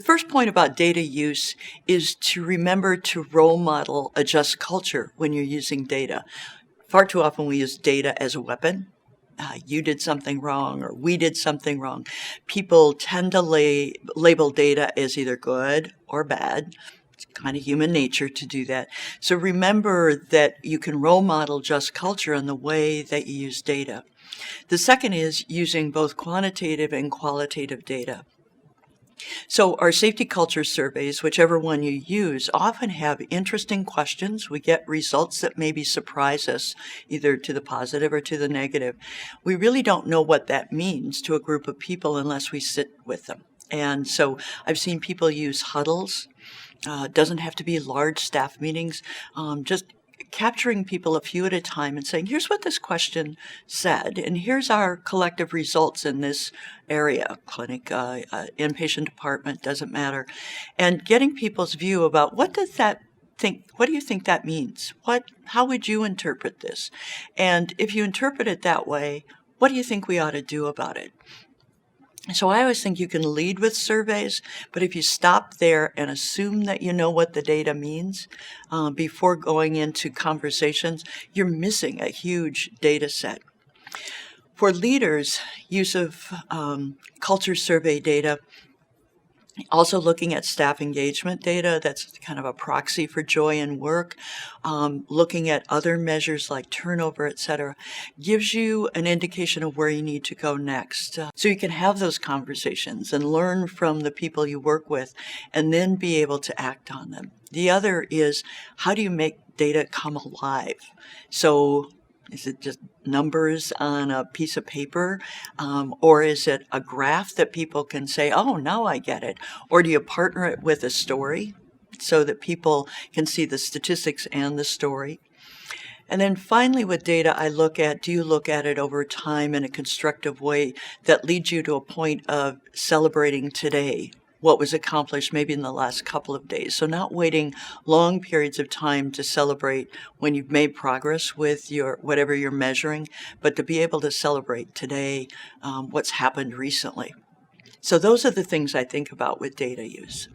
The first point about data use is to remember to role model a just culture when you're using data. Far too often we use data as a weapon. You did something wrong or we did something wrong. People tend to label data as either good or bad. It's kind of human nature to do that. So remember that you can role model just culture in the way that you use data. The second is using both quantitative and qualitative data. So our safety culture surveys, whichever one you use, often have interesting questions. We get results that maybe surprise us, either to the positive or to the negative. We really don't know what that means to a group of people unless we sit with them. And so I've seen people use huddles. It doesn't have to be large staff meetings, just capturing people a few at a time and saying, here's what this question said, and here's our collective results in this area, clinic, inpatient department, doesn't matter, and getting people's view about what do you think that means? How would you interpret this? And if you interpret it that way, what do you think we ought to do about it? So I always think you can lead with surveys, but if you stop there and assume that you know what the data means before going into conversations, you're missing a huge data set. For leaders, use of culture survey data, also looking at staff engagement data, that's kind of a proxy for joy in work, looking at other measures like turnover, et cetera, gives you an indication of where you need to go next. So you can have those conversations and learn from the people you work with and then be able to act on them. The other is, how do you make data come alive? So is it just numbers on a piece of paper? Or is it a graph that people can say, oh, now I get it? Or do you partner it with a story so that people can see the statistics and the story? And then finally with data, do you look at it over time in a constructive way that leads you to a point of celebrating today, what was accomplished maybe in the last couple of days. So not waiting long periods of time to celebrate when you've made progress with whatever you're measuring, but to be able to celebrate today what's happened recently. So those are the things I think about with data use.